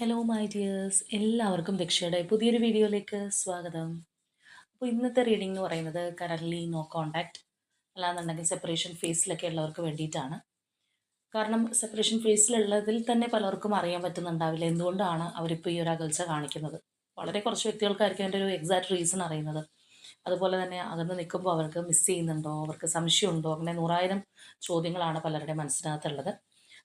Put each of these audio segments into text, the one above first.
Hello my dears, എല്ലാവർക്കും ദക്ഷയുടെ പുതിയൊരു വീഡിയോയിലേക്ക് സ്വാഗതം. അപ്പോൾ ഇന്നത്തെ റീഡിംഗ് എന്ന് പറയുന്നത് കറൻ്റ്ലി നോ കോണ്ടാക്റ്റ്, അല്ലാന്നുണ്ടെങ്കിൽ സെപ്പറേഷൻ ഫേസിലൊക്കെ ഉള്ളവർക്ക് വേണ്ടിയിട്ടാണ്. കാരണം സെപ്പറേഷൻ ഫേസിലുള്ളതിൽ തന്നെ പലർക്കും അറിയാൻ പറ്റുന്നുണ്ടാവില്ല എന്തുകൊണ്ടാണ് അവരിപ്പോൾ ഈ ഒരു അകൽച്ച കാണിക്കുന്നത്. വളരെ കുറച്ച് വ്യക്തികൾക്കായിരിക്കും അതിൻ്റെ ഒരു എക്സാക്ട് റീസൺ അറിയുന്നത്. അതുപോലെ തന്നെ അകന്ന് നിൽക്കുമ്പോൾ അവർക്ക് മിസ് ചെയ്യുന്നുണ്ടോ, അവർക്ക് സംശയമുണ്ടോ, അങ്ങനെ 100,000 ചോദ്യങ്ങളാണ് പലരുടെ മനസ്സിനകത്തുള്ളത്.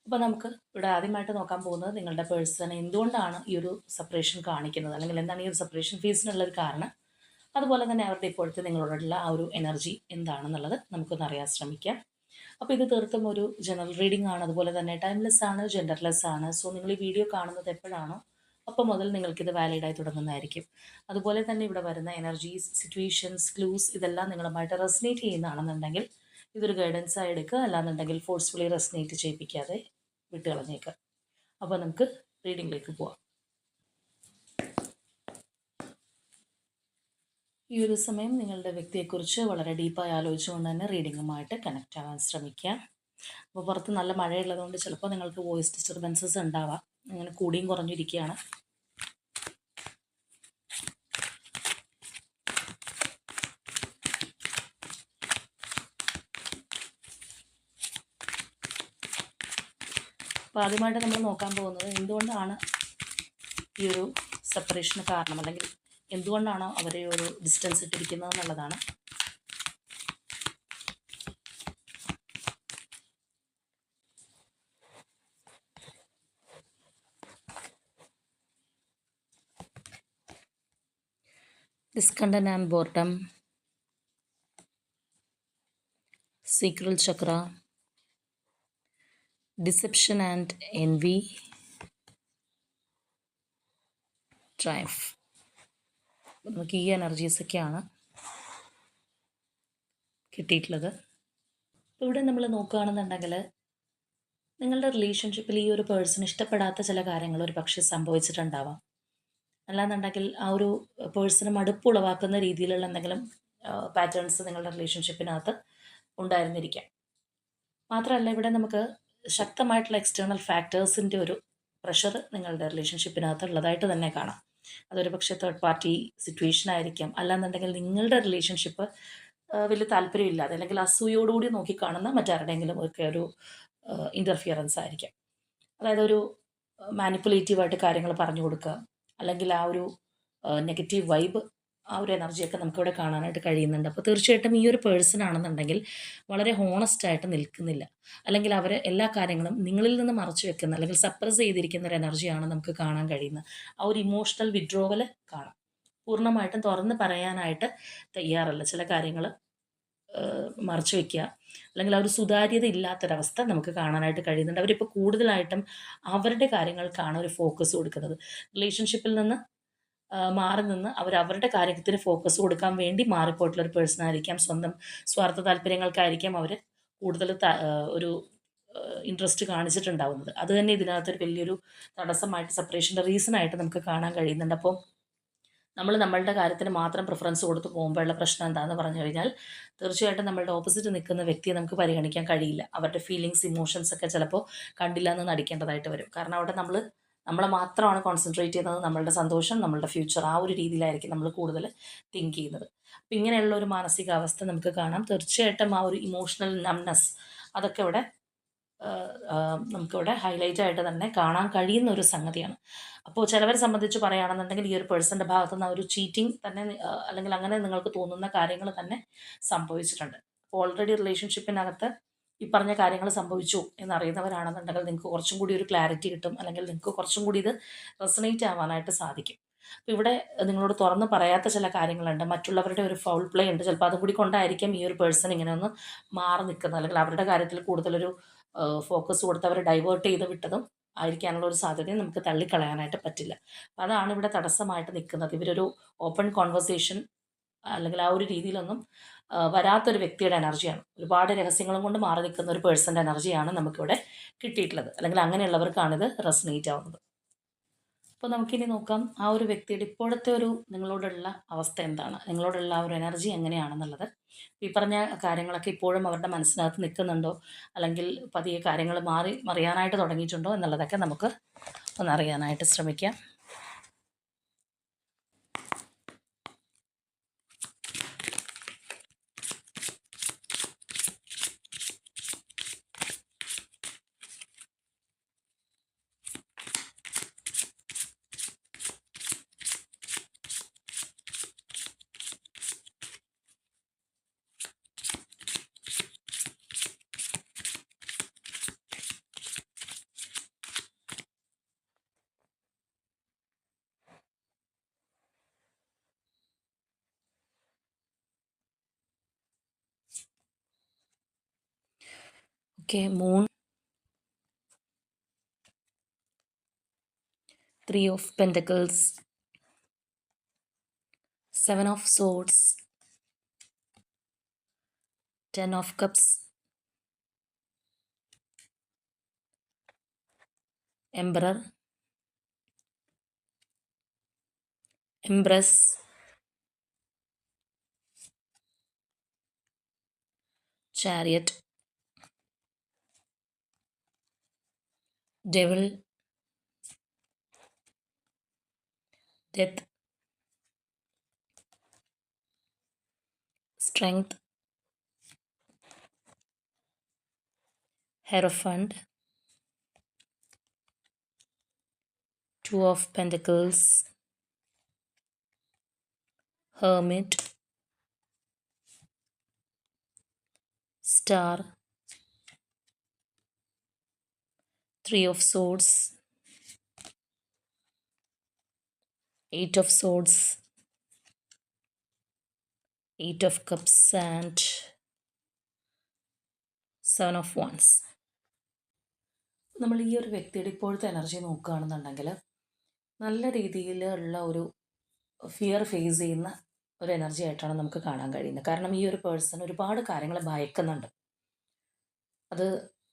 അപ്പോൾ നമുക്ക് ഇവിടെ ആദ്യമായിട്ട് നോക്കാൻ പോകുന്നത് നിങ്ങളുടെ പേഴ്സൺ എന്തുകൊണ്ടാണ് ഈ ഒരു സെപ്പറേഷൻ കാണിക്കുന്നത്, അല്ലെങ്കിൽ എന്താണ് ഈ ഒരു സെപ്പറേഷൻ ഫേസിനുള്ളൊരു കാരണം. അതുപോലെ തന്നെ അവരുടെ ഇപ്പോഴത്തെ നിങ്ങളോടുള്ള ആ ഒരു എനർജി എന്താണെന്നുള്ളത് നമുക്കൊന്ന് അറിയാൻ ശ്രമിക്കാം. അപ്പോൾ ഇത് തീർത്തും ഒരു ജനറൽ റീഡിംഗ് ആണ്. അതുപോലെ തന്നെ ടൈംലെസ് ആണ്, ജെൻഡർലെസ് ആണ്. സോ നിങ്ങൾ ഈ വീഡിയോ കാണുന്നത് എപ്പോഴാണോ അപ്പോൾ മുതൽ നിങ്ങൾക്കിത് വാലിഡായി തുടങ്ങുന്നതായിരിക്കും. അതുപോലെ തന്നെ ഇവിടെ വരുന്ന എനർജീസ്, സിറ്റുവേഷൻസ്, ക്ലൂസ് ഇതെല്ലാം നിങ്ങളുമായിട്ട് റെസനേറ്റ് ചെയ്യുന്നതാണെന്നുണ്ടെങ്കിൽ ഇതൊരു ഗൈഡൻസ് ആയി എടുക്കുക. അല്ലാന്നുണ്ടെങ്കിൽ ഫോഴ്സ്ഫുള്ളി റെസനേറ്റ് ചെയ്യിപ്പിക്കാതെ വിട്ട് കളഞ്ഞേക്കുക. അപ്പോൾ നമുക്ക് റീഡിങ്ങിലേക്ക് പോവാം. ഈ ഒരു സമയം നിങ്ങളുടെ വ്യക്തിയെക്കുറിച്ച് വളരെ ഡീപ്പായി ആലോചിച്ചുകൊണ്ട് തന്നെ റീഡിങ്ങുമായിട്ട് കണക്റ്റ് ആവാൻ ശ്രമിക്കുക. അപ്പോൾ പുറത്ത് നല്ല മഴയുള്ളതുകൊണ്ട് ചിലപ്പോൾ നിങ്ങൾക്ക് വോയിസ് ഡിസ്റ്റർബൻസസ് ഉണ്ടാവാം. അങ്ങനെ കൂടിയും കുറഞ്ഞിരിക്കുകയാണ്. അപ്പോൾ ആദ്യമായിട്ട് നമ്മൾ നോക്കാൻ പോകുന്നത് എന്തുകൊണ്ടാണ് ഈ ഒരു സെപ്പറേഷന് കാരണം, അല്ലെങ്കിൽ എന്തുകൊണ്ടാണോ അവരെ ഒരു ഡിസ്റ്റൻസ് ഇട്ടിരിക്കുന്നത് എന്നുള്ളതാണ്. Discontent and boredom, sacral chakra, deception and envy, triumph. നമുക്ക് ഈ എനർജീസൊക്കെയാണ് കിട്ടിയിട്ടുള്ളത്. ഇവിടെ നമ്മൾ നോക്കുകയാണെന്നുണ്ടെങ്കിൽ നിങ്ങളുടെ റിലേഷൻഷിപ്പിൽ ഈ ഒരു പേഴ്സൺ ഇഷ്ടപ്പെടാത്ത ചില കാര്യങ്ങൾ ഒരു പക്ഷേ സംഭവിച്ചിട്ടുണ്ടാവാം. അല്ലാന്നുണ്ടെങ്കിൽ ആ ഒരു പേഴ്സണ് മടുപ്പുളവാക്കുന്ന രീതിയിലുള്ള എന്തെങ്കിലും പാറ്റേൺസ് നിങ്ങളുടെ റിലേഷൻഷിപ്പിനകത്ത് ഉണ്ടായിരുന്നിരിക്കാം. മാത്രമല്ല ഇവിടെ നമുക്ക് ശക്തമായിട്ടുള്ള എക്സ്റ്റേണൽ ഫാക്ടേഴ്സിൻ്റെ ഒരു പ്രഷർ നിങ്ങളുടെ റിലേഷൻഷിപ്പിനകത്ത് ഉള്ളതായിട്ട് തന്നെ കാണാം. അതൊരു പക്ഷേ തേർഡ് പാർട്ടി സിറ്റുവേഷൻ ആയിരിക്കാം. അല്ലാന്നുണ്ടെങ്കിൽ നിങ്ങളുടെ റിലേഷൻഷിപ്പ് വലിയ താല്പര്യമില്ലാതെ അല്ലെങ്കിൽ അസൂയോടുകൂടി നോക്കിക്കാണുന്ന മറ്റാരുടെയെങ്കിലും ഒക്കെ ഒരു ഇൻ്റർഫിയറൻസ് ആയിരിക്കാം. അതായത് ഒരു മാനിപ്പുലേറ്റീവായിട്ട് കാര്യങ്ങൾ പറഞ്ഞു കൊടുക്കുക, അല്ലെങ്കിൽ ആ ഒരു നെഗറ്റീവ് വൈബ്, ആ ഒരു എനർജിയൊക്കെ നമുക്കിവിടെ കാണാനായിട്ട് കഴിയുന്നുണ്ട്. അപ്പോൾ തീർച്ചയായിട്ടും ഈ ഒരു പേഴ്സൺ ആണെന്നുണ്ടെങ്കിൽ വളരെ ഹോണസ്റ്റായിട്ട് നിൽക്കുന്നില്ല, അല്ലെങ്കിൽ അവർ എല്ലാ കാര്യങ്ങളും നിങ്ങളിൽ നിന്ന് മറച്ചു വെക്കുന്ന അല്ലെങ്കിൽ സപ്രസ് ചെയ്തിരിക്കുന്ന ഒരു എനർജിയാണ് നമുക്ക് കാണാൻ കഴിയുന്നത്. ആ ഒരു ഇമോഷണൽ വിഡ്രോവൽ കാണാം. പൂർണ്ണമായിട്ടും തുറന്ന് പറയാനായിട്ട് തയ്യാറല്ല. ചില കാര്യങ്ങൾ മറച്ചു വയ്ക്കുക, അല്ലെങ്കിൽ ആ ഒരു സുതാര്യത ഇല്ലാത്തൊരവസ്ഥ നമുക്ക് കാണാനായിട്ട് കഴിയുന്നുണ്ട്. അവരിപ്പോൾ കൂടുതലായിട്ടും അവരുടെ കാര്യങ്ങൾക്കാണ് ഒരു ഫോക്കസ് കൊടുക്കുന്നത്. റിലേഷൻഷിപ്പിൽ നിന്ന് മാറി നിന്ന് അവരവരുടെ കാര്യത്തിന് ഫോക്കസ് കൊടുക്കാൻ വേണ്ടി മാറിപ്പോയിട്ടുള്ളൊരു പേഴ്സൺ ആയിരിക്കാം. സ്വന്തം സ്വാർത്ഥ താല്പര്യങ്ങൾക്കായിരിക്കാം അവർ കൂടുതൽ ഒരു ഇൻട്രസ്റ്റ് കാണിച്ചിട്ടുണ്ടാവുന്നത്. അത് തന്നെ ഇതിനകത്തൊരു വലിയൊരു തടസ്സമായിട്ട്, സെപ്പറേഷൻ്റെ റീസണായിട്ട് നമുക്ക് കാണാൻ കഴിയുന്നുണ്ട്. അപ്പോൾ നമ്മൾ നമ്മളുടെ കാര്യത്തിന് മാത്രം പ്രിഫറൻസ് കൊടുത്ത് പോകുമ്പോഴുള്ള പ്രശ്നം എന്താണെന്ന് പറഞ്ഞു കഴിഞ്ഞാൽ തീർച്ചയായിട്ടും നമ്മളുടെ ഓപ്പോസിറ്റ് നിൽക്കുന്ന വ്യക്തിയെ നമുക്ക് പരിഗണിക്കാൻ കഴിയില്ല. അവരുടെ ഫീലിങ്സ്, ഇമോഷൻസ് ഒക്കെ ചിലപ്പോൾ കണ്ടില്ല എന്ന് നടിക്കേണ്ടതായിട്ട് വരും. കാരണം അവിടെ നമ്മളെ മാത്രമാണ് കോൺസെൻട്രേറ്റ് ചെയ്യുന്നത്. നമ്മളുടെ സന്തോഷം, നമ്മളുടെ ഫ്യൂച്ചർ, ആ ഒരു രീതിയിലായിരിക്കും നമ്മൾ കൂടുതൽ തിങ്ക് ചെയ്യുന്നത്. അപ്പം ഇങ്ങനെയുള്ള ഒരു മാനസികാവസ്ഥ നമുക്ക് കാണാം. തീർച്ചയായിട്ടും ആ ഒരു ഇമോഷണൽ നംനെസ് അതൊക്കെ ഇവിടെ നമുക്കിവിടെ ഹൈലൈറ്റ് ആയിട്ട് തന്നെ കാണാൻ കഴിയുന്ന ഒരു സംഗതിയാണ്. അപ്പോൾ ചിലവരെ സംബന്ധിച്ച് പറയുകയാണെന്നുണ്ടെങ്കിൽ ഈ ഒരു പേഴ്സൻ്റെ ഭാഗത്തു നിന്ന് ഒരു ചീറ്റിംഗ് തന്നെ, അല്ലെങ്കിൽ അങ്ങനെ നിങ്ങൾക്ക് തോന്നുന്ന കാര്യങ്ങൾ തന്നെ സംഭവിച്ചിട്ടുണ്ട്. അപ്പോൾ ഓൾറെഡി റിലേഷൻഷിപ്പിനകത്ത് ഈ പറഞ്ഞ കാര്യങ്ങൾ സംഭവിച്ചു എന്നറിയുന്നവരാണെന്നുണ്ടെങ്കിൽ നിങ്ങൾക്ക് കുറച്ചും കൂടി ഒരു ക്ലാരിറ്റി കിട്ടും, അല്ലെങ്കിൽ നിങ്ങൾക്ക് കുറച്ചും കൂടി ഇത് റെസണേറ്റ് ആവാനായിട്ട് സാധിക്കും. അപ്പോൾ ഇവിടെ നിങ്ങളോട് തുറന്ന് പറയാത്ത ചില കാര്യങ്ങളുണ്ട്, മറ്റുള്ളവരുടെ ഒരു ഫൗൾ പ്ലേ ഉണ്ട്. ചിലപ്പോൾ അതും കൂടി കൊണ്ടായിരിക്കും ഈ ഒരു പേഴ്സൺ ഇങ്ങനെ ഒന്ന് മാറി നിൽക്കുന്നത്, അല്ലെങ്കിൽ അവരുടെ കാര്യത്തിൽ കൂടുതലൊരു ഫോക്കസ് കൊടുത്ത് അവർ ഡൈവേർട്ട് ചെയ്ത് വിട്ടതും ആയിരിക്കാനുള്ള ഒരു സാധ്യതയും നമുക്ക് തള്ളിക്കളയാനായിട്ട് പറ്റില്ല. അപ്പോൾ അതാണ് ഇവിടെ തടസ്സമായിട്ട് നിൽക്കുന്നത്. ഇവരൊരു ഓപ്പൺ കോൺവെർസേഷൻ അല്ലെങ്കിൽ ആ ഒരു രീതിയിലൊന്നും വരാത്തൊരു വ്യക്തിയുടെ എനർജിയാണ്. ഒരുപാട് രഹസ്യങ്ങളും കൊണ്ട് മാറി നിൽക്കുന്ന ഒരു പേഴ്സൻ്റെ എനർജിയാണ് നമുക്കിവിടെ കിട്ടിയിട്ടുള്ളത്, അല്ലെങ്കിൽ അങ്ങനെയുള്ളവർക്കാണിത് റെസനേറ്റ് ആവുന്നത്. അപ്പോൾ നമുക്കിനി നോക്കാം ആ ഒരു വ്യക്തിയുടെ ഇപ്പോഴത്തെ ഒരു നിങ്ങളോടുള്ള അവസ്ഥ എന്താണ്, നിങ്ങളോടുള്ള ആ ഒരു എനർജി എങ്ങനെയാണെന്നുള്ളത്. ഈ പറഞ്ഞ കാര്യങ്ങളൊക്കെ ഇപ്പോഴും അവരുടെ മനസ്സിനകത്ത് നിൽക്കുന്നുണ്ടോ, അല്ലെങ്കിൽ പതിയെ കാര്യങ്ങൾ മറിയാനായിട്ട് തുടങ്ങിയിട്ടുണ്ടോ എന്നുള്ളതൊക്കെ നമുക്ക് ഒന്നറിയാനായിട്ട് ശ്രമിക്കാം. Okay, moon, 3 of Pentacles, 7 of Swords, 10 of Cups, Emperor, Empress, Chariot, Devil, Death, Strength, Hierophant, 2 of Pentacles, Hermit, Star, 3 of Swords, 8 of Swords, 8 of Cups and 7 of Wands. നമ്മൾ ഈ ഒരു വ്യക്തിയുടെ ഇപ്പോഴത്തെ എനർജി നോക്കുകയാണെന്നുണ്ടെങ്കിൽ നല്ല രീതിയിലുള്ള ഒരു ഫിയർ ഫേസ് ചെയ്യുന്ന ഒരു എനർജി ആയിട്ടാണ് നമുക്ക് കാണാൻ കഴിയുന്നത്. കാരണം ഈ ഒരു പേഴ്സൺ ഒരുപാട് കാര്യങ്ങൾ ഭയക്കുന്നുണ്ട്. അത്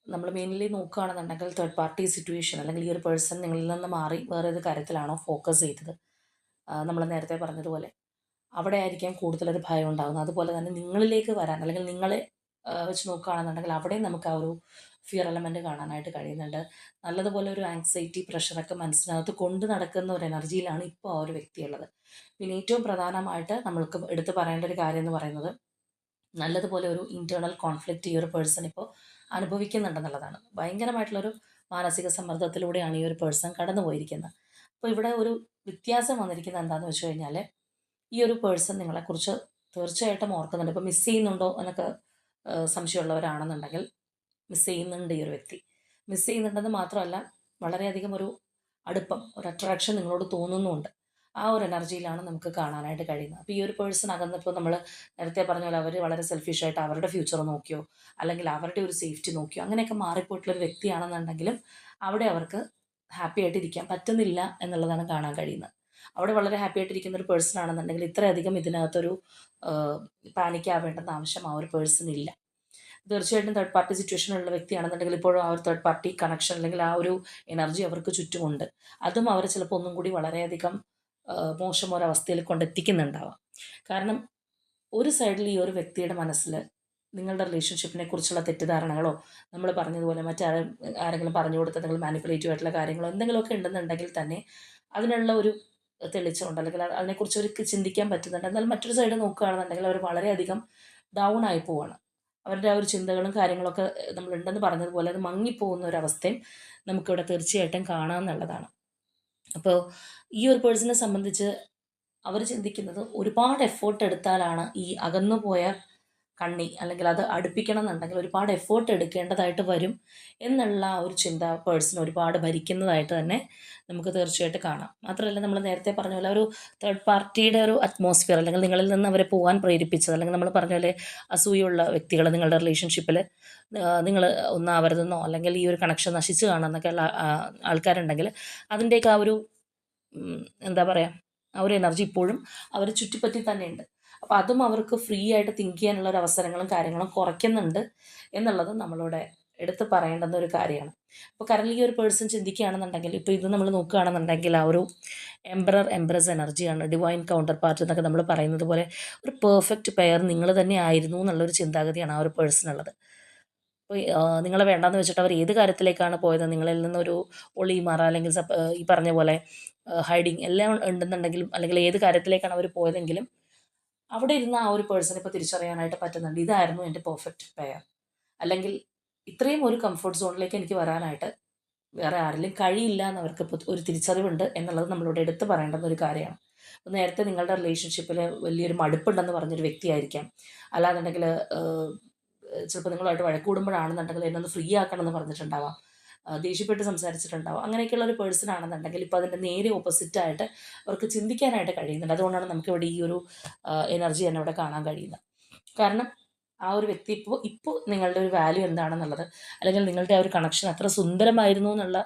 നമ്മൾ മെയിൻലി നോക്കുകയാണെന്നുണ്ടെങ്കിൽ തേർഡ് പാർട്ടി സിറ്റുവേഷൻ, അല്ലെങ്കിൽ ഈ ഒരു പേഴ്സൺ നിങ്ങളിൽ നിന്ന് മാറി വേറെ ഏത് കാര്യത്തിലാണോ ഫോക്കസ് ചെയ്തത്, നമ്മൾ നേരത്തെ പറഞ്ഞതുപോലെ അവിടെ ആയിരിക്കാം കൂടുതലൊരു ഭയം ഉണ്ടാകുന്നത്. അതുപോലെ തന്നെ നിങ്ങളിലേക്ക് വരാൻ, അല്ലെങ്കിൽ നിങ്ങളെ വെച്ച് നോക്കുകയാണെന്നുണ്ടെങ്കിൽ അവിടെയും നമുക്ക് ആ ഒരു ഫിയർ എലമെൻറ്റ് കാണാനായിട്ട് കഴിയുന്നുണ്ട്. നല്ലതുപോലെ ഒരു ആങ്സൈറ്റി, പ്രഷറൊക്കെ മനസ്സിനകത്ത് കൊണ്ട് നടക്കുന്ന ഒരു എനർജിയിലാണ് ഇപ്പോൾ ആ ഒരു വ്യക്തിയുള്ളത്. പിന്നെ ഏറ്റവും പ്രധാനമായിട്ട് നമ്മൾക്ക് എടുത്തു പറയേണ്ട ഒരു കാര്യം എന്ന് പറയുന്നത്, നല്ലതുപോലെ ഒരു ഇൻറ്റേർണൽ കോൺഫ്ലിക്റ്റ് ഈ ഒരു പേഴ്സൺ ഇപ്പോൾ അനുഭവിക്കുന്നുണ്ടെന്നുള്ളതാണ്. ഭയങ്കരമായിട്ടുള്ളൊരു മാനസിക സമ്മർദ്ദത്തിലൂടെയാണ് ഈ ഒരു പേഴ്സൺ കടന്നു പോയിരിക്കുന്നത്. അപ്പോൾ ഇവിടെ ഒരു വ്യത്യാസം വന്നിരിക്കുന്നത് എന്താണെന്ന് വെച്ച് കഴിഞ്ഞാൽ, ഈ ഒരു പേഴ്സൺ നിങ്ങളെക്കുറിച്ച് തീർച്ചയായിട്ടും ഓർക്കുന്നുണ്ട്. ഇപ്പോൾ മിസ് ചെയ്യുന്നുണ്ടോ എന്നൊക്കെ സംശയമുള്ളവരാണെന്നുണ്ടെങ്കിൽ മിസ് ചെയ്യുന്നുണ്ട് ഈ ഒരു വ്യക്തി. മിസ് ചെയ്യുന്നുണ്ടെന്ന് മാത്രമല്ല, വളരെയധികം ഒരു അടുപ്പം, ഒരു അട്രാക്ഷൻ നിങ്ങളോട് തോന്നുന്നുമുണ്ട്. ആ ഒരു എനർജിയിലാണ് നമുക്ക് കാണാനായിട്ട് കഴിയുന്നത്. അപ്പോൾ ഈ ഒരു പേഴ്സൺ അകന്നിപ്പോൾ നമ്മൾ നേരത്തെ പറഞ്ഞ പോലെ അവർ വളരെ സെൽഫിഷായിട്ട് അവരുടെ ഫ്യൂച്ചർ നോക്കിയോ, അല്ലെങ്കിൽ അവരുടെ ഒരു സേഫ്റ്റി നോക്കിയോ, അങ്ങനെയൊക്കെ മാറിപ്പോയിട്ടുള്ളൊരു വ്യക്തിയാണെന്നുണ്ടെങ്കിലും അവിടെ അവർക്ക് ഹാപ്പി ആയിട്ട് ഇരിക്കാൻ പറ്റുന്നില്ല എന്നുള്ളതാണ് കാണാൻ കഴിയുന്നത്. അവിടെ വളരെ ഹാപ്പി ആയിട്ടിരിക്കുന്ന ഒരു പേഴ്സൺ ആണെന്നുണ്ടെങ്കിൽ ഇത്രയധികം ഇതിനകത്തൊരു പാനിക് ആവേണ്ടെന്ന ആവശ്യം ആ ഒരു പേഴ്സൺ ഇല്ല. തീർച്ചയായിട്ടും തേർഡ് പാർട്ടി സിറ്റുവേഷനുള്ള വ്യക്തിയാണെന്നുണ്ടെങ്കിൽ ഇപ്പോഴും ആ ഒരു തേർഡ് പാർട്ടി കണക്ഷൻ, അല്ലെങ്കിൽ ആ ഒരു എനർജി അവർക്ക് ചുറ്റുമുണ്ട്. അതും അവർ ചിലപ്പോൾ ഒന്നും കൂടി വളരെയധികം മോശം ഒരവസ്ഥയിൽ കൊണ്ടെത്തിക്കുന്നുണ്ടാവാം. കാരണം ഒരു സൈഡിൽ ഈ ഒരു വ്യക്തിയുടെ മനസ്സിൽ നിങ്ങളുടെ റിലേഷൻഷിപ്പിനെ കുറിച്ചുള്ള തെറ്റിദ്ധാരണകളോ, നമ്മൾ പറഞ്ഞതുപോലെ ആരെങ്കിലും പറഞ്ഞു കൊടുത്ത നിങ്ങൾ മാനിപ്പുലേറ്റീവ് ആയിട്ടുള്ള കാര്യങ്ങളോ എന്തെങ്കിലുമൊക്കെ ഉണ്ടെന്നുണ്ടെങ്കിൽ തന്നെ അതിനുള്ള ഒരു തെളിച്ചമുണ്ട്, അല്ലെങ്കിൽ അതിനെക്കുറിച്ച് അവർക്ക് ചിന്തിക്കാൻ പറ്റുന്നുണ്ട്. എന്നാൽ മറ്റൊരു സൈഡ് നോക്കുകയാണെന്നുണ്ടെങ്കിൽ അവർ വളരെയധികം ഡൗൺ ആയി പോവാണ്. അവരുടെ ആ ഒരു ചിന്തകളും കാര്യങ്ങളൊക്കെ നമ്മളുണ്ടെന്ന് പറഞ്ഞതുപോലെ അത് മങ്ങിപ്പോകുന്ന ഒരവസ്ഥയും നമുക്കിവിടെ തീർച്ചയായിട്ടും കാണാമെന്നുള്ളതാണ്. അപ്പോൾ ഈ ഒരു പേഴ്സണെ സംബന്ധിച്ച് അവർ ചിന്തിക്കുന്നത്, ഒരുപാട് എഫേർട്ട് എടുത്താലാണ് ഈ അകന്നുപോയ കണ്ണി, അല്ലെങ്കിൽ അത് അടുപ്പിക്കണം എന്നുണ്ടെങ്കിൽ ഒരുപാട് എഫേർട്ട് എടുക്കേണ്ടതായിട്ട് വരും എന്നുള്ള ആ ഒരു ചിന്ത പേഴ്സൺ ഒരുപാട് ഭരിക്കുന്നതായിട്ട് തന്നെ നമുക്ക് തീർച്ചയായിട്ടും കാണാം. മാത്രമല്ല, നമ്മൾ നേരത്തെ പറഞ്ഞ പോലെ ഒരു തേർഡ് പാർട്ടിയുടെ ഒരു അറ്റ്മോസ്ഫിയർ, അല്ലെങ്കിൽ നിങ്ങളിൽ നിന്ന് അവരെ പോകാൻ പ്രേരിപ്പിച്ചത്, അല്ലെങ്കിൽ നമ്മൾ പറഞ്ഞ പോലെ അസൂയുള്ള വ്യക്തികൾ നിങ്ങളുടെ റിലേഷൻഷിപ്പിൽ നിങ്ങൾ ഒന്നാവരുതെന്നോ, അല്ലെങ്കിൽ ഈ ഒരു കണക്ഷൻ നശിച്ചു കാണാമെന്നൊക്കെ ഉള്ള ആൾക്കാരുണ്ടെങ്കിൽ അതിൻ്റെയൊക്കെ ആ ഒരു എന്താ പറയുക, ആ ഒരു എനർജി ഇപ്പോഴും അവർ ചുറ്റിപ്പറ്റി തന്നെയുണ്ട്. അപ്പോൾ അതും അവർക്ക് ഫ്രീ ആയിട്ട് തിങ്ക് ചെയ്യാനുള്ള ഒരു അവസരങ്ങളും കാര്യങ്ങളും കുറയ്ക്കുന്നുണ്ട് എന്നുള്ളത് നമ്മളിവിടെ എടുത്ത് പറയേണ്ടുന്ന ഒരു കാര്യമാണ്. അപ്പോൾ കറൻലി ഒരു പേഴ്സൺ ചിന്തിക്കുകയാണെന്നുണ്ടെങ്കിൽ, ഇപ്പോൾ ഇത് നമ്മൾ നോക്കുകയാണെന്നുണ്ടെങ്കിൽ ആ ഒരു എംപറർ എംപ്രസ് എനർജിയാണ്, ഡിവൈൻ കൗണ്ടർ പാർട്ട് എന്നൊക്കെ നമ്മൾ പറയുന്നത് പോലെ ഒരു പെർഫെക്റ്റ് പെയർ നിങ്ങൾ തന്നെ ആയിരുന്നു എന്നുള്ളൊരു ചിന്താഗതിയാണ് ആ ഒരു പേഴ്സണുള്ളത്. അപ്പോൾ നിങ്ങളെ വേണ്ടാന്ന് വെച്ചിട്ട് അവർ ഏത് കാര്യത്തിലേക്കാണ് പോയത്, നിങ്ങളിൽ നിന്നൊരു ഒളിമാറ അല്ലെങ്കിൽ ഈ പറഞ്ഞ പോലെ ഹൈഡിങ് എല്ലാം ഉണ്ടെന്നുണ്ടെങ്കിലും, അല്ലെങ്കിൽ ഏത് കാര്യത്തിലേക്കാണ് അവർ പോയതെങ്കിലും അവിടെ ഇരുന്ന് ആ ഒരു പേഴ്സണെ ഇപ്പോൾ തിരിച്ചറിയാനായിട്ട് പറ്റുന്നുണ്ട്. ഇതായിരുന്നു എൻ്റെ പെർഫെക്റ്റ് പെയർ. അല്ലെങ്കിൽ ഇത്രയും ഒരു കംഫർട്ട് സോണിലേക്ക് എനിക്ക് വരാനായിട്ട് വേറെ ആരിലും കഴിയില്ല എന്ന് അവർക്ക് ഇപ്പോൾ ഒരു തിരിച്ചറിവുണ്ട് എന്നുള്ളത് നമ്മളിവിടെ എടുത്ത് പറയേണ്ടുന്ന ഒരു കാര്യമാണ്. അപ്പോൾ നേരത്തെ നിങ്ങളുടെ റിലേഷൻഷിപ്പിൽ വലിയൊരു മടുപ്പുണ്ടെന്ന് പറഞ്ഞൊരു വ്യക്തിയായിരിക്കാം. അല്ലാന്നുണ്ടെങ്കിൽ ചിലപ്പോൾ നിങ്ങളുമായിട്ട് വഴക്ക് കൂടുമ്പോഴാണെന്നുണ്ടെങ്കിൽ എന്നെ ഒന്ന് ഫ്രീ ആക്കണം എന്ന് പറഞ്ഞിട്ടുണ്ടാവാം. ദേഷ്യപ്പെട്ട് സംസാരിച്ചിട്ടുണ്ടാവാം. അങ്ങനെയൊക്കെയുള്ള ഒരു പേഴ്സൺ ആണെന്നുണ്ടെങ്കിൽ ഇപ്പോൾ അതിൻ്റെ നേരെ ഓപ്പോസിറ്റായിട്ട് അവർക്ക് ചിന്തിക്കാനായിട്ട് കഴിയുന്നുണ്ട്. അതുകൊണ്ടാണ് നമുക്കിവിടെ ഈ ഒരു എനർജി തന്നെ ഇവിടെ കാണാൻ കഴിയുന്നത്. കാരണം ആ ഒരു വ്യക്തി ഇപ്പോൾ നിങ്ങളുടെ ഒരു വാല്യൂ എന്താണെന്നുള്ളത്, അല്ലെങ്കിൽ നിങ്ങളുടെ ആ ഒരു കണക്ഷൻ അത്ര സുന്ദരമായിരുന്നു എന്നുള്ള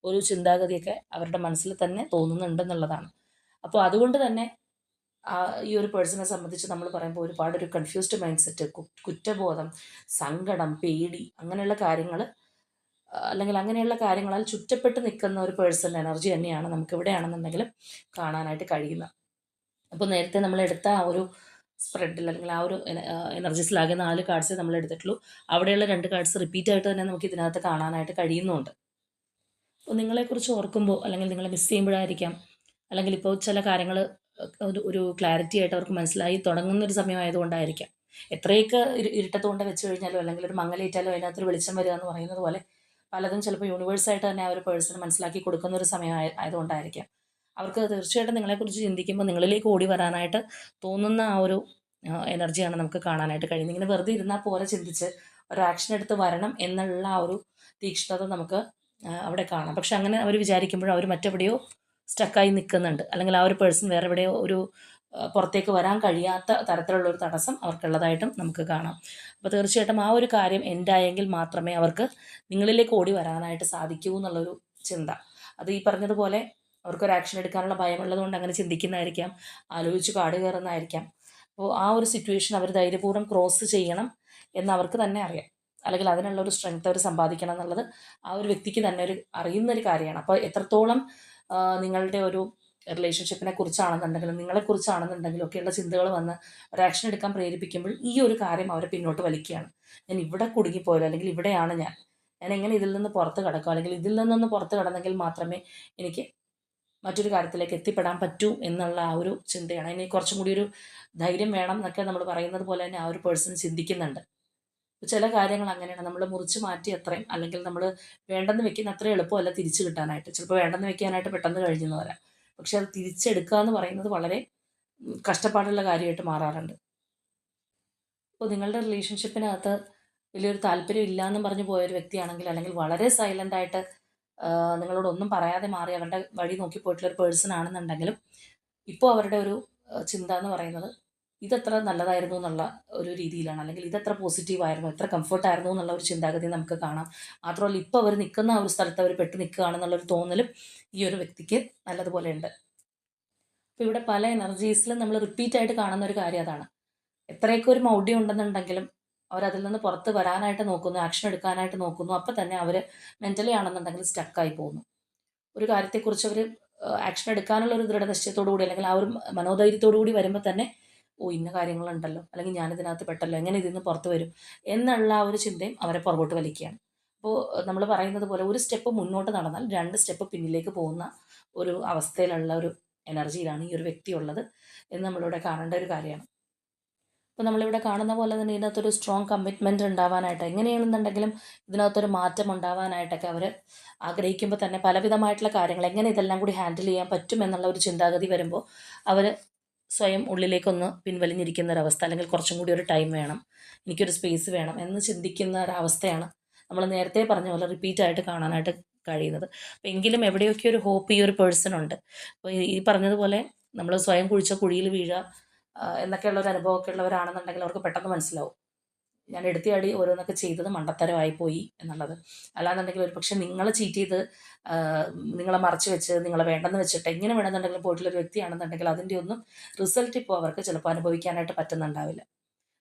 ഒരു ചിന്താഗതിയൊക്കെ അവരുടെ മനസ്സിൽ തന്നെ തോന്നുന്നുണ്ടെന്നുള്ളതാണ്. അപ്പോൾ അതുകൊണ്ട് തന്നെ ഈ ഒരു പേഴ്സണെ സംബന്ധിച്ച് നമ്മൾ പറയുമ്പോൾ ഒരുപാട് ഒരു കൺഫ്യൂസ്ഡ് മൈൻഡ് സെറ്റ്, കുറ്റബോധം, സങ്കടം, പേടി, അങ്ങനെയുള്ള കാര്യങ്ങൾ, അല്ലെങ്കിൽ അങ്ങനെയുള്ള കാര്യങ്ങളാൽ ചുറ്റപ്പെട്ട് നിൽക്കുന്ന ഒരു പേഴ്സൺ എനർജി തന്നെയാണ് നമുക്ക് എവിടെയാണെന്നുണ്ടെങ്കിലും കാണാനായിട്ട് കഴിയുന്നത്. അപ്പോൾ നേരത്തെ നമ്മൾ എടുത്ത ആ ഒരു സ്പ്രെഡിൽ, അല്ലെങ്കിൽ ആ ഒരു എനർജീസിലാകെ 4 കാർഡ്സേ നമ്മൾ എടുത്തിട്ടുള്ളൂ. അവിടെയുള്ള 2 കാർഡ്സ് റിപ്പീറ്റ് ആയിട്ട് തന്നെ നമുക്ക് ഇതിനകത്ത് കാണാനായിട്ട് കഴിയുന്നുണ്ട്. അപ്പോൾ നിങ്ങളെക്കുറിച്ച് ഓർക്കുമ്പോൾ, അല്ലെങ്കിൽ നിങ്ങളെ മിസ് ചെയ്യുമ്പോഴായിരിക്കാം, അല്ലെങ്കിൽ ഇപ്പോൾ ചില കാര്യങ്ങൾ ഒരു ഒരു ക്ലാരിറ്റി ആയിട്ട് അവർക്ക് മനസ്സിലായി തുടങ്ങുന്ന ഒരു സമയമായതുകൊണ്ടായിരിക്കാം. എത്രയൊക്കെ ഇരുട്ടത്ത് കൊണ്ട് വെച്ച് കഴിഞ്ഞാലോ, അല്ലെങ്കിൽ ഒരു മങ്ങലേറ്റാലോ അതിനകത്തൊരു വെളിച്ചം വരിക എന്ന് പറയുന്നത് പോലെ പലതും ചിലപ്പോൾ യൂണിവേഴ്സായിട്ട് തന്നെ ആ ഒരു പേഴ്സൺ മനസ്സിലാക്കി കൊടുക്കുന്ന ഒരു സമയം ആയതുകൊണ്ടായിരിക്കാം. അവർക്ക് തീർച്ചയായിട്ടും നിങ്ങളെക്കുറിച്ച് ചിന്തിക്കുമ്പോൾ നിങ്ങളിലേക്ക് ഓടി വരാനായിട്ട് തോന്നുന്ന ആ ഒരു എനർജിയാണ് നമുക്ക് കാണാനായിട്ട് കഴിയുന്നത്. ഇങ്ങനെ വെറുതെ ഇരുന്നാൽ പോലെ ചിന്തിച്ച് ഒരു ആക്ഷൻ എടുത്ത് വരണം എന്നുള്ള ആ ഒരു തീക്ഷ്ണത നമുക്ക് അവിടെ കാണാം. പക്ഷെ അങ്ങനെ അവർ വിചാരിക്കുമ്പോൾ അവർ മറ്റെവിടെയോ സ്റ്റക്കായി നിൽക്കുന്നുണ്ട്, അല്ലെങ്കിൽ ആ ഒരു പേഴ്സൺ വേറെ എവിടെയോ ഒരു പുറത്തേക്ക് വരാൻ കഴിയാത്ത തരത്തിലുള്ള ഒരു തടസ്സം അവർക്കുള്ളതായിട്ടും നമുക്ക് കാണാം. അപ്പോൾ തീർച്ചയായിട്ടും ആ ഒരു കാര്യം എൻഡായെങ്കിൽ മാത്രമേ അവർക്ക് നിങ്ങളിലേക്ക് ഓടി വരാനായിട്ട് സാധിക്കൂ എന്നുള്ളൊരു ചിന്ത. അത് ഈ പറഞ്ഞതുപോലെ അവർക്കൊരു ആക്ഷൻ എടുക്കാനുള്ള ഭയമുള്ളത് കൊണ്ട് അങ്ങനെ ചിന്തിക്കുന്നതായിരിക്കാം, ആലോചിച്ച് കാട് കയറുന്നതായിരിക്കാം. അപ്പോൾ ആ ഒരു സിറ്റുവേഷൻ അവർ ധൈര്യപൂർവ്വം ക്രോസ് ചെയ്യണം എന്ന് അവർക്ക് തന്നെ അറിയാം, അല്ലെങ്കിൽ അതിനുള്ള ഒരു സ്ട്രെങ്ത് അവർ സമ്പാദിക്കണം എന്നുള്ളത് ആ ഒരു വ്യക്തിക്ക് തന്നെ അറിയുന്നൊരു കാര്യമാണ്. അപ്പോൾ എത്രത്തോളം നിങ്ങളുടെ ഒരു റിലേഷൻഷിപ്പിനെ കുറിച്ചാണെന്നുണ്ടെങ്കിലും നിങ്ങളെക്കുറിച്ചാണെന്നുണ്ടെങ്കിലും ഒക്കെയുള്ള ചിന്തകൾ വന്ന് ഒരു ആക്ഷൻ എടുക്കാൻ പ്രേരിപ്പിക്കുമ്പോൾ ഈ ഒരു കാര്യം അവരെ പിന്നോട്ട് വലിക്കുകയാണ്. ഞാൻ ഇവിടെ കുടുങ്ങിപ്പോയല്ലോ, അല്ലെങ്കിൽ ഇവിടെയാണ് ഞാൻ എങ്ങനെ ഇതിൽ നിന്ന് പുറത്ത് കടക്കും, അല്ലെങ്കിൽ ഇതിൽ നിന്നൊന്ന് പുറത്ത് കടന്നെങ്കിൽ മാത്രമേ എനിക്ക് മറ്റൊരു കാര്യത്തിലേക്ക് എത്തിപ്പെടാൻ പറ്റൂ എന്നുള്ള ആ ഒരു ചിന്തയാണ്. അതിന് കുറച്ചും കൂടി ഒരു ധൈര്യം വേണം എന്നൊക്കെ നമ്മൾ പറയുന്നത് പോലെ തന്നെ ആ ഒരു പേഴ്സൺ ചിന്തിക്കുന്നുണ്ട്. ചില കാര്യങ്ങൾ അങ്ങനെയാണ്, നമ്മൾ മുറിച്ച് മാറ്റി അത്രയും, അല്ലെങ്കിൽ നമ്മൾ വേണ്ടെന്ന് വെക്കുന്ന അത്രയും എളുപ്പമല്ല തിരിച്ചു കിട്ടാനായിട്ട്. ചിലപ്പോൾ വേണ്ടെന്ന് വെക്കാനായിട്ട് പെട്ടെന്ന് കഴിഞ്ഞെന്ന് വരാം, പക്ഷെ അത് തിരിച്ചെടുക്കുക എന്ന് പറയുന്നത് വളരെ കഷ്ടപ്പാടുള്ള കാര്യമായിട്ട് മാറാറുണ്ട്. അപ്പോൾ നിങ്ങളുടെ റിലേഷൻഷിപ്പിനകത്ത് വലിയൊരു താല്പര്യം ഇല്ല എന്നും പറഞ്ഞ് പോയൊരു വ്യക്തിയാണെങ്കിൽ, അല്ലെങ്കിൽ വളരെ സൈലൻ്റ് ആയിട്ട് നിങ്ങളോടൊന്നും പറയാതെ മാറി അവരുടെ വഴി നോക്കി പോയിട്ടുള്ളൊരു പേഴ്സൺ ആണെന്നുണ്ടെങ്കിലും, ഇപ്പോൾ അവരുടെ ഒരു ചിന്ത എന്ന് പറയുന്നത് ഇതെത്ര നല്ലതായിരുന്നു എന്നുള്ള ഒരു രീതിയിലാണ്, അല്ലെങ്കിൽ ഇതെത്ര പോസിറ്റീവായിരുന്നു, എത്ര കംഫർട്ടായിരുന്നു എന്നുള്ള ഒരു ചിന്താഗതി നമുക്ക് കാണാം. മാത്രമല്ല ഇപ്പോൾ അവർ നിൽക്കുന്ന ആ ഒരു സ്ഥലത്ത് അവർ പെട്ട് നിൽക്കുകയാണെന്നുള്ളൊരു തോന്നലും ഈ ഒരു വ്യക്തിക്ക് നല്ലതുപോലെ ഉണ്ട്. അപ്പോൾ ഇവിടെ പല എനർജീസിലും നമ്മൾ റിപ്പീറ്റായിട്ട് കാണുന്ന ഒരു കാര്യം അതാണ്. എത്രയൊക്കെ ഒരു മൗഢ്യം ഉണ്ടെന്നുണ്ടെങ്കിലും അവരതിൽ നിന്ന് പുറത്ത് വരാനായിട്ട് നോക്കുന്നു, ആക്ഷൻ എടുക്കാനായിട്ട് നോക്കുന്നു. അപ്പോൾ തന്നെ അവർ മെൻ്റലി ആണെന്നുണ്ടെങ്കിൽ സ്റ്റക്കായി പോകുന്നു. ഒരു കാര്യത്തെക്കുറിച്ച് അവർ ആക്ഷൻ എടുക്കാനുള്ള ഒരു ദൃഢനിശ്ചയത്തോടു കൂടി, അല്ലെങ്കിൽ ആ ഒരു മനോധൈര്യത്തോടു കൂടി വരുമ്പോൾ തന്നെ ഇന്ന കാര്യങ്ങളുണ്ടല്ലോ, അല്ലെങ്കിൽ ഞാനിതിനകത്ത് പെട്ടല്ലോ, എങ്ങനെ ഇതിൽ നിന്ന് പുറത്ത് വരും എന്നുള്ള ആ ഒരു ചിന്തയും അവരെ പുറകോട്ട് വലിക്കുകയാണ്. അപ്പോൾ നമ്മൾ പറയുന്നത് പോലെ ഒരു സ്റ്റെപ്പ് മുന്നോട്ട് നടന്നാൽ 2 സ്റ്റെപ്പ് പിന്നിലേക്ക് പോകുന്ന ഒരു അവസ്ഥയിലുള്ള ഒരു എനർജിയിലാണ് ഈ ഒരു വ്യക്തി ഉള്ളത് എന്ന് നമ്മളിവിടെ കാണേണ്ട ഒരു കാര്യമാണ്. അപ്പോൾ നമ്മളിവിടെ കാണുന്ന പോലെ തന്നെ ഇതിനകത്തൊരു സ്ട്രോങ് കമ്മിറ്റ്മെൻറ്റ് ഉണ്ടാവാനായിട്ട്, എങ്ങനെയാണെന്നുണ്ടെങ്കിലും ഇതിനകത്തൊരു മാറ്റം ഉണ്ടാവാനായിട്ടൊക്കെ അവർ ആഗ്രഹിക്കുമ്പോൾ തന്നെ പലവിധമായിട്ടുള്ള കാര്യങ്ങൾ എങ്ങനെ ഇതെല്ലാം കൂടി ഹാൻഡിൽ ചെയ്യാൻ പറ്റും എന്നുള്ള ഒരു ചിന്താഗതി വരുമ്പോൾ അവർ സ്വയം ഉള്ളിലേക്കൊന്ന് പിൻവലിഞ്ഞിരിക്കുന്ന ഒരവസ്ഥ, അല്ലെങ്കിൽ കുറച്ചും കൂടി ഒരു ടൈം വേണം, എനിക്കൊരു സ്പേസ് വേണം എന്ന് ചിന്തിക്കുന്ന ഒരവസ്ഥയാണ് നമ്മൾ നേരത്തെ പറഞ്ഞ പോലെ റിപ്പീറ്റായിട്ട് കാണാനായിട്ട് കഴിയുന്നത്. അപ്പോൾ എങ്കിലും എവിടെയൊക്കെ ഒരു ഹോപ്പ് ഈ ഒരു പേഴ്സൺ ഉണ്ട്. അപ്പോൾ ഈ പറഞ്ഞതുപോലെ നമ്മൾ സ്വയം കുഴിച്ച കുഴിയിൽ വീഴുക എന്നൊക്കെയുള്ള ഒരു അനുഭവമൊക്കെ ഉള്ളവരാണെന്നുണ്ടെങ്കിൽ അവർക്ക് പെട്ടെന്ന് മനസ്സിലാവും, ഞാൻ എടുത്തിയാടി ഓരോന്നൊക്കെ ചെയ്തത് മണ്ടത്തരമായി പോയി എന്നുള്ളത്. അല്ലാന്നുണ്ടെങ്കിൽ ഒരു പക്ഷേ നിങ്ങളെ ചീറ്റ് ചെയ്ത് നിങ്ങളെ മറച്ചു വെച്ച് നിങ്ങളെ വേണ്ടെന്ന് വെച്ചിട്ട് എങ്ങനെ വേണമെന്നുണ്ടെങ്കിലും പോയിട്ടുള്ളൊരു വ്യക്തിയാണെന്നുണ്ടെങ്കിൽ അതിൻ്റെ ഒന്നും റിസൾട്ട് ഇപ്പോൾ അവർക്ക് ചിലപ്പോൾ അനുഭവിക്കാനായിട്ട് പറ്റുന്നുണ്ടാവില്ല.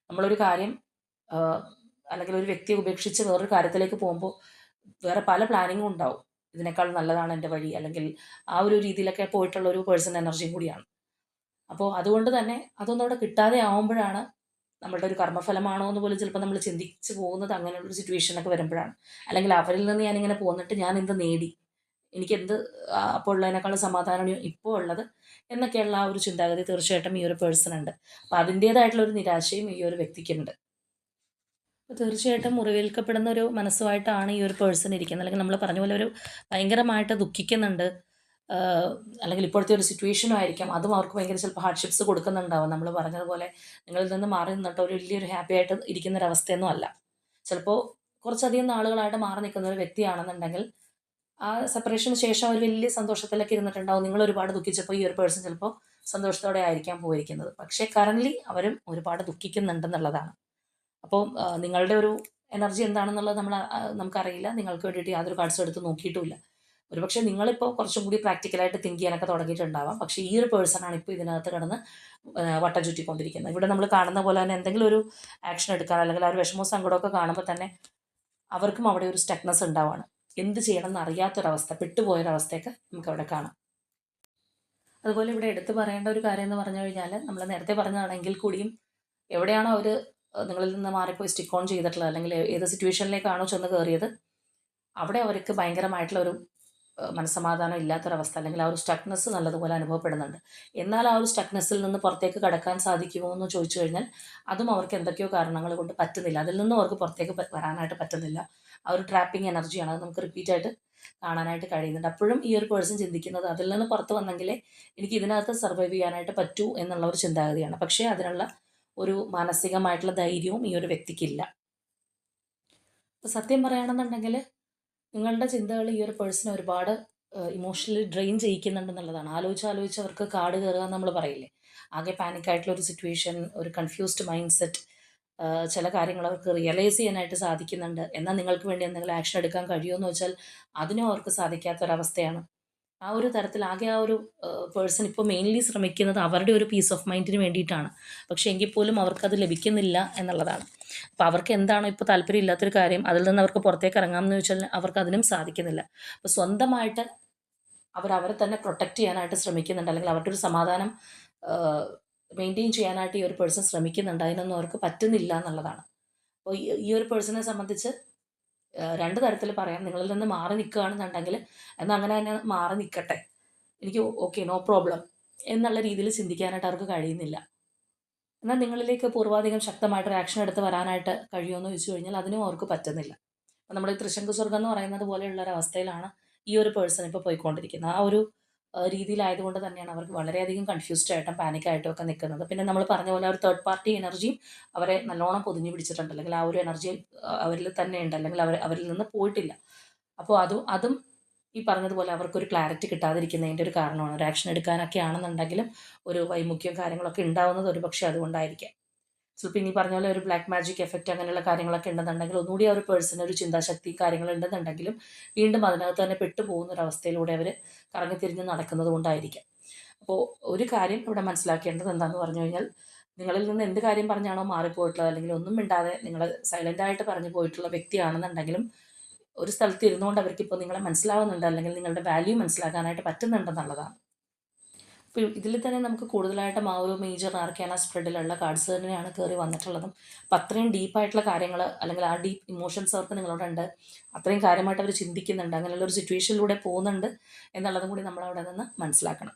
നമ്മളൊരു കാര്യം അല്ലെങ്കിൽ ഒരു വ്യക്തിയെ ഉപേക്ഷിച്ച് വേറൊരു കാര്യത്തിലേക്ക് പോകുമ്പോൾ വേറെ പല പ്ലാനിങ്ങും ഉണ്ടാവും. ഇതിനേക്കാൾ നല്ലതാണ് എൻ്റെ വഴി, അല്ലെങ്കിൽ ആ ഒരു രീതിയിലൊക്കെ പോയിട്ടുള്ള ഒരു പേഴ്സൺ എനർജിയും കൂടിയാണ്. അപ്പോൾ അതുകൊണ്ട് തന്നെ അതൊന്നും അവിടെ കിട്ടാതെ ആവുമ്പോഴാണ് നമ്മളുടെ ഒരു കർമ്മഫലമാണോ എന്ന് പോലും ചിലപ്പോൾ നമ്മൾ ചിന്തിച്ച് പോകുന്നത് അങ്ങനെയുള്ളൊരു സിറ്റുവേഷനൊക്കെ വരുമ്പോഴാണ്. അല്ലെങ്കിൽ അവരിൽ നിന്ന് ഞാനിങ്ങനെ പോന്നിട്ട് ഞാൻ എന്ത് നേടി? എനിക്കെന്ത് അപ്പോൾ ഉള്ളതിനേക്കാളും സമാധാനമാണ് ഇപ്പോൾ ഉള്ളത് എന്നൊക്കെയുള്ള ആ ഒരു ചിന്താഗതി തീർച്ചയായിട്ടും ഈ ഒരു പേഴ്സണുണ്ട്. അപ്പോൾ അതിൻ്റേതായിട്ടുള്ള ഒരു നിരാശയും ഈ ഒരു വ്യക്തിക്കുണ്ട്. അപ്പോൾ തീർച്ചയായിട്ടും മുറിവേൽക്കപ്പെടുന്ന ഒരു മനസ്സുമായിട്ടാണ് ഈ ഒരു പേഴ്സൺ ഇരിക്കുന്നത്. അല്ലെങ്കിൽ നമ്മൾ പറഞ്ഞ പോലെ ഒരു ഭയങ്കരമായിട്ട് ദുഃഖിക്കുന്നുണ്ട്. ആഹ് അല്ലെങ്കിൽ ഇപ്പോഴത്തെ ഒരു സിറ്റുവേഷനും ആയിരിക്കാം. അതും അവർക്ക് ഭയങ്കര ചിലപ്പോൾ ഹാർഡ്ഷിപ്സ് കൊടുക്കുന്നുണ്ടാവും. നമ്മൾ പറഞ്ഞതുപോലെ നിങ്ങളിൽ നിന്ന് മാറി നിന്നിട്ട് ഒരു വലിയൊരു ഹാപ്പി ആയിട്ട് ഇരിക്കുന്ന ഒരു അവസ്ഥയൊന്നും അല്ല. ചിലപ്പോൾ കുറച്ചധികം നാളുകളായിട്ട് മാറി നിൽക്കുന്ന ഒരു വ്യക്തിയാണെന്നുണ്ടെങ്കിൽ ആ സെപ്പറേഷന് ശേഷം അവർ വലിയ സന്തോഷത്തിലൊക്കെ ഇരുന്നിട്ടുണ്ടാവും. നിങ്ങൾ ഒരുപാട് ദുഃഖിച്ചപ്പോൾ ഈ ഒരു പേഴ്സൺ ചിലപ്പോൾ സന്തോഷത്തോടെ ആയിരിക്കാം പോയിരിക്കുന്നത്. പക്ഷേ കറന്റ്ലി അവരും ഒരുപാട് ദുഃഖിക്കുന്നുണ്ടെന്നുള്ളതാണ്. അപ്പോൾ നിങ്ങളുടെ ഒരു എനർജി എന്താണെന്നുള്ളത് നമുക്കറിയില്ല. നിങ്ങൾക്ക് വേണ്ടിയിട്ട് യാതൊരു കാർഡ്സും എടുത്ത് നോക്കിയിട്ടുമില്ല. ഒരുപക്ഷെ നിങ്ങളിപ്പോൾ കുറച്ചും കൂടി പ്രാക്ടിക്കലായിട്ട് തിങ്ക് ചെയ്യാനൊക്കെ തുടങ്ങിയിട്ടുണ്ടാവാം. പക്ഷേ ഈ ഒരു പേഴ്സണാണ് ഇപ്പോൾ ഇതിനകത്ത് കിടന്ന് വട്ടം ചുറ്റിക്കൊണ്ടിരിക്കുന്നത്. ഇവിടെ നമ്മൾ കാണുന്ന പോലെ തന്നെ എന്തെങ്കിലും ഒരു ആക്ഷൻ എടുക്കാൻ അല്ലെങ്കിൽ ആ ഒരു വിഷമവും സങ്കടമൊക്കെ കാണുമ്പോൾ തന്നെ അവർക്കും അവിടെ ഒരു സ്റ്റക്നെസ് ഉണ്ടാവുകയാണ്. എന്ത് ചെയ്യണം എന്നറിയാത്തൊരവസ്ഥ, പെട്ടുപോയൊരവസ്ഥയൊക്കെ നമുക്കവിടെ കാണാം. അതുപോലെ ഇവിടെ എടുത്തു പറയേണ്ട ഒരു കാര്യം എന്ന് പറഞ്ഞു കഴിഞ്ഞാൽ നമ്മൾ നേരത്തെ പറഞ്ഞതാണെങ്കിൽ കൂടിയും എവിടെയാണോ അവർ നിങ്ങളിൽ നിന്ന് മാറിപ്പോയി സ്റ്റിക്ക് ഓൺ ചെയ്തിട്ടുള്ളത് അല്ലെങ്കിൽ ഏത് സിറ്റുവേഷനിലേക്കാണോ ചെന്ന് കയറിയത് അവിടെ അവർക്ക് ഭയങ്കരമായിട്ടുള്ള ഒരു മനസ്സമാധാനം ഇല്ലാത്തൊരവസ്ഥ അല്ലെങ്കിൽ ആ ഒരു സ്റ്റക്നെസ് നല്ലതുപോലെ അനുഭവപ്പെടുന്നുണ്ട്. എന്നാൽ ആ ഒരു സ്റ്റക്നെസ്സിൽ നിന്ന് പുറത്തേക്ക് കടക്കാൻ സാധിക്കുമോ എന്ന് ചോദിച്ചു കഴിഞ്ഞാൽ അതും അവർക്ക് എന്തൊക്കെയോ കാരണങ്ങൾ കൊണ്ട് പറ്റുന്നില്ല. അതിൽ നിന്നും അവർക്ക് പുറത്തേക്ക് വരാനായിട്ട് പറ്റുന്നില്ല. ആ ഒരു ട്രാപ്പിംഗ് എനർജിയാണ് അത് നമുക്ക് റിപ്പീറ്റായിട്ട് കാണാനായിട്ട് കഴിയുന്നുണ്ട്. അപ്പോഴും ഈ ഒരു പേഴ്സൺ ചിന്തിക്കുന്നത് അതിൽ നിന്ന് പുറത്ത് വന്നെങ്കിലേ എനിക്ക് ഇതിനകത്ത് സർവൈവ് ചെയ്യാനായിട്ട് പറ്റൂ എന്നുള്ള ഒരു ചിന്താഗതിയാണ്. പക്ഷേ അതിനുള്ള ഒരു മാനസികമായിട്ടുള്ള ധൈര്യവും ഈ ഒരു വ്യക്തിക്കില്ല. അപ്പോൾ സത്യം പറയുകയാണെന്നുണ്ടെങ്കിൽ നിങ്ങളുടെ ചിന്തകൾ ഈ ഒരു പേഴ്സണെ ഒരുപാട് ഇമോഷണലി ഡ്രെയിൻ ചെയ്യിക്കുന്നുണ്ടെന്നുള്ളതാണ്. ആലോചിച്ച് അവർക്ക് കാട് കയറുക എന്ന് നമ്മൾ പറയില്ലേ, ആകെ പാനിക് ആയിട്ടുള്ള ഒരു സിറ്റുവേഷൻ, ഒരു കൺഫ്യൂസ്ഡ് മൈൻഡ് സെറ്റ്, ചില കാര്യങ്ങൾ അവർക്ക് റിയലൈസ് ചെയ്യാനായിട്ട് സാധിക്കുന്നുണ്ട്. എന്നാൽ നിങ്ങൾക്ക് വേണ്ടി എന്തെങ്കിലും ആക്ഷൻ എടുക്കാൻ കഴിയുമോ എന്ന് വെച്ചാൽ അതിനും അവർക്ക് സാധിക്കാത്തൊരവസ്ഥയാണ്. ആ ഒരു തരത്തിൽ ആകെ ആ ഒരു പേഴ്സൺ ഇപ്പോൾ മെയിൻലി ശ്രമിക്കുന്നത് അവരുടെ ഒരു പീസ് ഓഫ് മൈൻഡിന് വേണ്ടിയിട്ടാണ്. പക്ഷേ എങ്കിൽ പോലും അവർക്കത് ലഭിക്കുന്നില്ല എന്നുള്ളതാണ്. അപ്പോൾ അവർക്ക് എന്താണോ ഇപ്പോൾ താല്പര്യം ഇല്ലാത്തൊരു കാര്യം അതിൽ നിന്ന് അവർക്ക് പുറത്തേക്ക് ഇറങ്ങാമെന്ന് ചോദിച്ചാൽ അവർക്ക് അതിനും സാധിക്കുന്നില്ല. അപ്പോൾ സ്വന്തമായിട്ട് അവരെ തന്നെ പ്രൊട്ടക്റ്റ് ചെയ്യാനായിട്ട് ശ്രമിക്കുന്നുണ്ട്. അല്ലെങ്കിൽ അവരുടെ ഒരു സമാധാനം മെയിൻറ്റെയിൻ ചെയ്യാനായിട്ട് ഈ ഒരു പേഴ്സൺ ശ്രമിക്കുന്നുണ്ട്. അതിനൊന്നും അവർക്ക് പറ്റുന്നില്ല എന്നുള്ളതാണ്. അപ്പോൾ ഈ ഒരു പേഴ്സണെ സംബന്ധിച്ച് രണ്ട് തരത്തിൽ പറയാം. നിങ്ങളിൽ നിന്ന് മാറി നിൽക്കുകയാണെന്നുണ്ടെങ്കിൽ എന്നാൽ അങ്ങനെ തന്നെ മാറി നിൽക്കട്ടെ, എനിക്ക് ഓക്കെ നോ പ്രോബ്ലം എന്നുള്ള രീതിയിൽ ചിന്തിക്കാനായിട്ട് അവർക്ക് കഴിയുന്നില്ല. എന്നാൽ നിങ്ങളിലേക്ക് പൂർവാധികം ശക്തമായിട്ടൊരു ആക്ഷൻ എടുത്ത് വരാനായിട്ട് കഴിയുമോ എന്ന് ചോദിച്ചു കഴിഞ്ഞാൽ അതിനും അവർക്ക് പറ്റുന്നില്ല. അപ്പോൾ നമ്മൾ ഈ ത്രിശങ്കു സ്വർഗ്ഗം എന്ന് പറയുന്നത് പോലെയുള്ള ഒരു അവസ്ഥയിലാണ് ഈ ഒരു പേഴ്സൺ ഇപ്പോൾ പോയിക്കൊണ്ടിരിക്കുന്നത്. ആ ഒരു രീതിയിലായതുകൊണ്ട് തന്നെയാണ് അവർക്ക് വളരെയധികം കൺഫ്യൂസ്ഡ് ആയിട്ടും പാനിക് ആയിട്ടും ഒക്കെ നിൽക്കുന്നത്. പിന്നെ നമ്മൾ പറഞ്ഞ പോലെ ഒരു തേർഡ് പാർട്ടി എനർജിയും അവരെ നല്ലോണം പൊതിഞ്ഞു പിടിച്ചിട്ടുണ്ട്. അല്ലെങ്കിൽ ആ ഒരു എനർജി അവരിൽ തന്നെ ഉണ്ട്. അല്ലെങ്കിൽ അവരിൽ നിന്ന് പോയിട്ടില്ല. അപ്പോൾ അതും ഈ പറഞ്ഞതുപോലെ അവർക്കൊരു ക്ലാരിറ്റി കിട്ടാതിരിക്കുന്നതിൻ്റെ ഒരു കാരണമാണ്. ഒരു ആക്ഷൻ എടുക്കാനൊക്കെ ആണെന്നുണ്ടെങ്കിലും ഒരു വൈമുഖ്യം കാര്യങ്ങളൊക്കെ ഉണ്ടാവുന്നത് ഒരുപക്ഷെ അതുകൊണ്ടായിരിക്കാം. ചിലപ്പോൾ ഇനി പറഞ്ഞ പോലെ ഒരു ബ്ലാക്ക് മാജിക് എഫക്റ്റ് അങ്ങനെയുള്ള കാര്യങ്ങളൊക്കെ ഉണ്ടെന്നുണ്ടെങ്കിൽ ഒന്നുകൂടി ആ ഒരു പേഴ്സൺ ഒരു ചിന്താശക്തി കാര്യങ്ങളുണ്ടെന്നുണ്ടെങ്കിലും വീണ്ടും അതിനകത്ത് തന്നെ പെട്ടുപോകുന്ന ഒരു അവസ്ഥയിലൂടെ അവർ കറങ്ങിത്തിരിഞ്ഞ് നടക്കുന്നത് കൊണ്ടായിരിക്കാം. അപ്പോൾ ഒരു കാര്യം ഇവിടെ മനസ്സിലാക്കേണ്ടത് എന്താണെന്ന് പറഞ്ഞു കഴിഞ്ഞാൽ നിങ്ങളിൽ നിന്ന് എന്ത് കാര്യം പറഞ്ഞാണോ മാറിപ്പോയിട്ടുള്ളത് അല്ലെങ്കിൽ ഒന്നും മിണ്ടാതെ നിങ്ങൾ സൈലൻ്റായിട്ട് പറഞ്ഞു പോയിട്ടുള്ള വ്യക്തിയാണെന്നുണ്ടെങ്കിലും ഒരു സ്ഥലത്ത് ഇരുന്നുകൊണ്ട് അവർക്കിപ്പോൾ നിങ്ങളെ മനസ്സിലാവുന്നുണ്ട് അല്ലെങ്കിൽ നിങ്ങളുടെ വാല്യൂ മനസ്സിലാക്കാനായിട്ട് പറ്റുന്നുണ്ടെന്നുള്ളതാണ്. അപ്പോൾ ഇതിൽ തന്നെ നമുക്ക് കൂടുതലായിട്ടും ആ ഒരു മേജർ ആർക്കാന സ്പ്രെഡിലുള്ള കാർഡ്സ് തന്നെയാണ് കയറി വന്നിട്ടുള്ളതും. അപ്പോൾ അത്രയും ഡീപ്പായിട്ടുള്ള കാര്യങ്ങൾ അല്ലെങ്കിൽ ആ ഡീപ്പ് ഇമോഷൻസ് അവർക്ക് നിങ്ങളോടുണ്ട്, അത്രയും കാര്യമായിട്ട് അവർ ചിന്തിക്കുന്നുണ്ട്, അങ്ങനെയുള്ള ഒരു സിറ്റുവേഷനിലൂടെ പോകുന്നുണ്ട് എന്നുള്ളതും കൂടി നമ്മൾ അവിടെ നിന്ന് മനസ്സിലാക്കണം.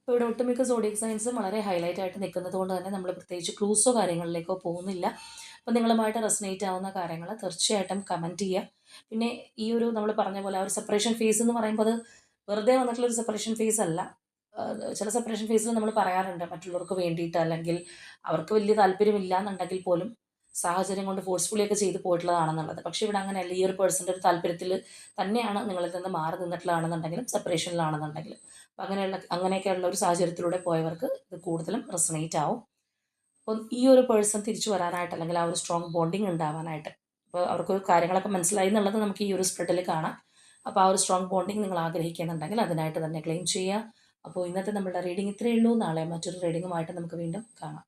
ഇപ്പോൾ ഇവിടെ ഒട്ടുമിക്ക സോഡിയക് സയൻസും വളരെ ഹൈലൈറ്റ് ആയിട്ട് നിൽക്കുന്നത് കൊണ്ട് തന്നെ നമ്മൾ പ്രത്യേകിച്ച് ക്ലൂസോ കാര്യങ്ങളിലേക്കോ പോകുന്നില്ല. അപ്പോൾ നിങ്ങളുമായിട്ട് റെസനേറ്റ് ആവുന്ന കാര്യങ്ങൾ തീർച്ചയായിട്ടും കമൻറ്റ് ചെയ്യുക. പിന്നെ ഈ ഒരു നമ്മൾ പറഞ്ഞ പോലെ ആ ഒരു സെപ്പറേഷൻ ഫേസ് എന്ന് പറയുമ്പോൾ അത് വെറുതെ വന്നിട്ടുള്ളൊരു സെപ്പറേഷൻ ഫേസ് അല്ല. ചില സെപ്പറേഷൻ ഫേസിൽ നമ്മൾ പറയാറുണ്ട് മറ്റുള്ളവർക്ക് വേണ്ടിയിട്ട് അല്ലെങ്കിൽ അവർക്ക് വലിയ താല്പര്യമില്ല എന്നുണ്ടെങ്കിൽ പോലും സാഹചര്യം കൊണ്ട് ഫോഴ്സ്ഫുള്ളിയൊക്കെ ചെയ്ത് പോയിട്ടുള്ളതാണെന്നുള്ളത്. പക്ഷേ ഇവിടെ അങ്ങനെയല്ല. ഈ ഒരു പേഴ്സൻ്റെ ഒരു താല്പര്യത്തിൽ തന്നെയാണ് നിങ്ങളിൽ നിന്ന് മാറി നിന്നിട്ടുള്ളതാണെന്നുണ്ടെങ്കിലും സെപ്പറേഷനിലാണെന്നുണ്ടെങ്കിലും. അപ്പോൾ അങ്ങനെയൊക്കെയുള്ള ഒരു സാഹചര്യത്തിലൂടെ പോയവർക്ക് ഇത് കൂടുതലും റെസണേറ്റ് ആവും. അപ്പോൾ ഈ ഒരു പേഴ്സൺ തിരിച്ചു വരാനായിട്ട് അല്ലെങ്കിൽ ആ ഒരു സ്ട്രോങ് ബോണ്ടിങ് ഉണ്ടാവാനായിട്ട് അപ്പോൾ അവർക്ക് കാര്യങ്ങളൊക്കെ മനസ്സിലായി എന്നുള്ളത് നമുക്ക് ഈ ഒരു സ്പ്രെഡിൽ കാണാം. അപ്പോൾ ആ ഒരു സ്ട്രോങ് ബോണ്ടിങ് നിങ്ങൾ ആഗ്രഹിക്കുന്നുണ്ടെങ്കിൽ അതിനായിട്ട് തന്നെ ക്ലെയിം ചെയ്യുക. അപ്പോൾ ഇന്നത്തെ നമ്മുടെ റീഡിംഗ് ഇത്രയേ ഉള്ളൂ. നാളെ മറ്റൊരു റീഡിങ്ങുമായിട്ട് നമുക്ക് വീണ്ടും കാണാം.